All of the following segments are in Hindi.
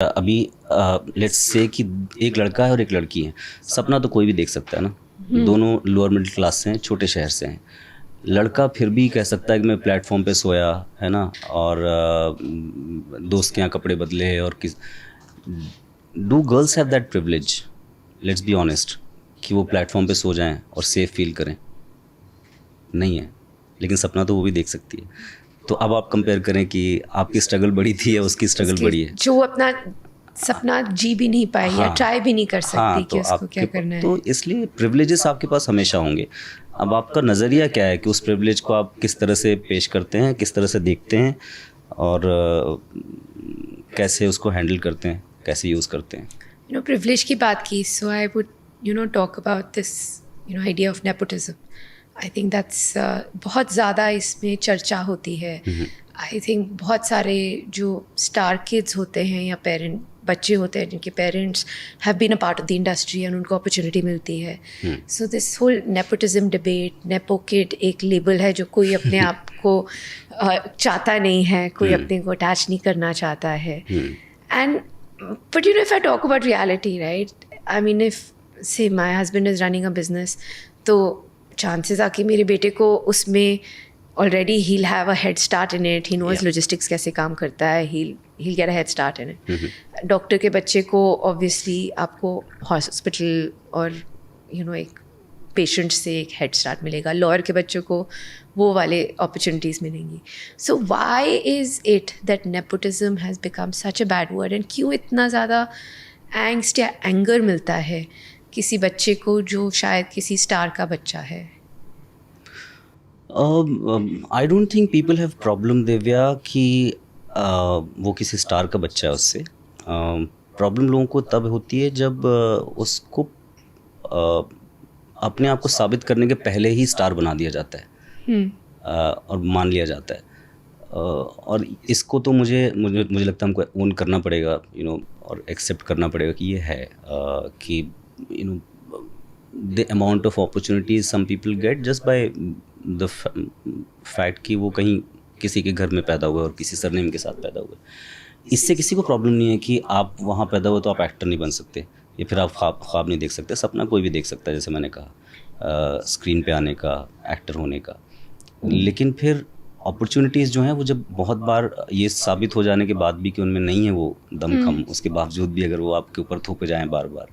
अभी लेट्स से कि एक लड़का है और एक लड़की है, सपना तो कोई भी देख सकता है ना। दोनों लोअर मिडिल क्लास से हैं, छोटे शहर से हैं। लड़का फिर भी कह सकता है कि मैं प्लेटफॉर्म पे सोया है ना, और दोस्त के यहाँ कपड़े बदले, और किस do girls have that privilege? Let's be honest, कि वो प्लेटफॉर्म पे सो जाएं और सेफ फील करें। नहीं है, लेकिन सपना तो वो भी देख सकती है। तो अब आप कंपेयर करें कि आपकी स्ट्रगल बड़ी थी या उसकी स्ट्रगल बड़ी है। जो अपना सपना जी भी नहीं पाई या ट्राई भी नहीं कर सकती कि तो उसको क्या करना है। तो इसलिए प्रिविलेजेस आपके पास हमेशा होंगे। अब आपका नज़रिया क्या है कि उस प्रिविलेज को आप किस तरह से पेश करते हैं, किस तरह से देखते हैं, और कैसे उसको हैंडल करते हैं, कैसे यूज़ करते हैं। प्रिविलेज की बात की, so I would talk about this idea of nepotism. I think that's बहुत ज़्यादा इसमें चर्चा होती है। आई थिंक बहुत सारे जो स्टार किड्स होते हैं या बच्चे होते हैं जिनके parents have been a part of the industry and उनको अपॉर्चुनिटी मिलती है। So this whole nepotism debate, nepo kid एक लेबल है जो कोई अपने आप को चाहता नहीं है, कोई अपने को अटैच नहीं करना चाहता है। And but if I talk about reality, right, I mean, if say my husband is running a business, तो chances are कि मेरे बेटे को उसमें already he'll have a head start in it. He knows logistics कैसे काम करता है. He'll get a head start in it. Doctor के बच्चे को obviously आपको हॉस्पिटल और एक पेशेंट से एक हेड स्टार्ट मिलेगा. लॉयर के बच्चों को वो वाले अपॉर्चुनिटीज़ मिलेंगी. So why is it that nepotism has become such a bad word, and क्यों इतना ज़्यादा एंग्स्ट या एंगर मिलता है किसी बच्चे को जो शायद किसी स्टार का बच्चा है? I don't think people have problem, Divya, कि वो किसी स्टार का बच्चा है उससे. प्रॉब्लम लोगों को तब होती है जब उसको अपने आप को साबित करने के पहले ही स्टार बना दिया जाता है और मान लिया जाता है. और इसको तो मुझे लगता है हमको ओन करना पड़ेगा, और एक्सेप्ट करना पड़ेगा कि ये है कि the amount of opportunities some people get just by the fact कि वो कहीं किसी के घर में पैदा हुए और किसी सरनेम के साथ पैदा हुए. इससे किसी को प्रॉब्लम नहीं है कि आप वहाँ पैदा हुए तो आप एक्टर नहीं बन सकते, या फिर आप ख्वाब नहीं देख सकते. सपना कोई भी देख सकता है, जैसे मैंने कहा, स्क्रीन पे आने का, एक्टर होने का. लेकिन फिर अपॉर्चुनिटीज़ जो हैं वो जब बहुत बार ये साबित हो जाने के बाद भी कि उनमें नहीं है वो दमखम, उसके बावजूद भी अगर वो आपके ऊपर थोपे जाएं बार बार,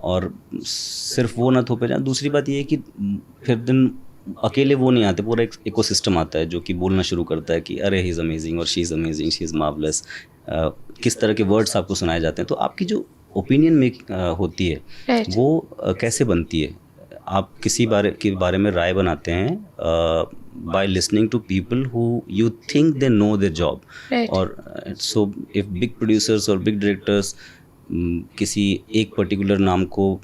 और सिर्फ वो ना थोपे जाएं. दूसरी बात ये है कि फिर दिन अकेले वो नहीं आते, पूरा एक इकोसिस्टम आता है जो कि बोलना शुरू करता है कि अरे ही इज़ अमेजिंग और she is amazing, she is marvellous. किस तरह के वर्ड्स आपको सुनाए जाते हैं. तो आपकी जो ओपिनियन मेक होती है वो कैसे बनती है? आप किसी के बारे में राय बनाते हैं by listening to people who you think they know their job. और सो इफ बिग प्रोड्यूसर्स और बिग डायरेक्टर्स किसी एक पर्टिकुलर नाम को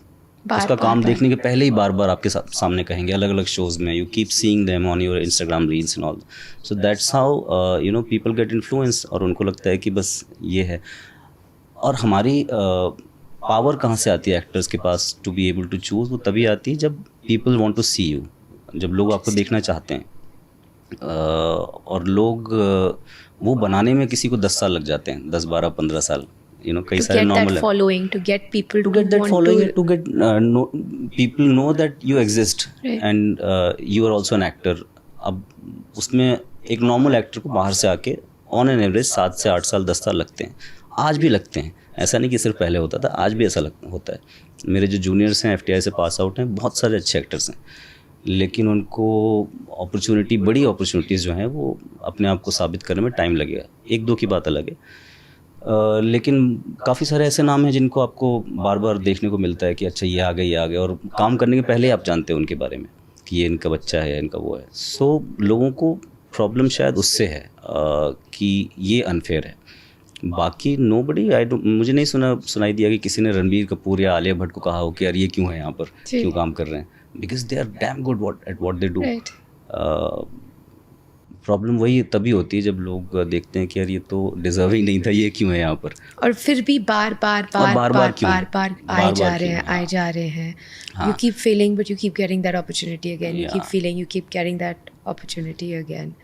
उसका काम देखने के पहले ही बार बार आपके सामने कहेंगे अलग अलग शोज़ में. You keep seeing them on your Instagram reels and all. So that's how people get influence, और उनको लगता है कि बस ये है. और हमारी पावर कहाँ से आती है एक्टर्स के पास to be able to choose? वो तभी आती है जब people want to see you, जब लोग आपको देखना चाहते हैं. और लोग वो बनाने में किसी को 10 साल लग जाते हैं, 10, 12, 15 साल. कई सारे normal following, to get people to get that want following, to get people know that you exist, and you are also an actor. अब उसमें एक नॉर्मल एक्टर को बाहर से आके ऑन एन एवरेज 7 से 8 साल 10 साल लगते हैं. आज भी लगते हैं, ऐसा नहीं कि सिर्फ पहले होता था, आज भी ऐसा होता है. मेरे जो जूनियर्स हैं FTI से पास आउट हैं, बहुत सारे अच्छे एक्टर्स हैं, लेकिन उनको बड़ी अपॉर्चुनिटीज़ जो हैं वो अपने आप को साबित करने में टाइम लगेगा. 1-2 की बात अलग है, लेकिन काफ़ी सारे ऐसे नाम हैं जिनको आपको बार बार देखने को मिलता है कि अच्छा ये आ गए, और काम करने के पहले आप जानते हैं उनके बारे में कि ये इनका बच्चा है या इनका वो है. सो लोगों को प्रॉब्लम शायद उससे है कि ये अनफेयर है. बाकी नोबडी, मुझे नहीं सुनाई दिया कि किसी ने रणबीर कपूर या आलिया भट्ट को कहा हो कि यार ये क्यों है यहाँ पर, क्यों काम कर रहे हैं. Because they are damn good at what they do. Problem वही तभी होती है जब लोग देखते हैं कि यार ये तो डिजर्व ही नहीं था, ये क्यों है यहाँ पर. और फिर भी बार बार आए जा रहे हैं. You keep failing, but you keep getting that opportunity again. You keep failing, you keep getting that opportunity again.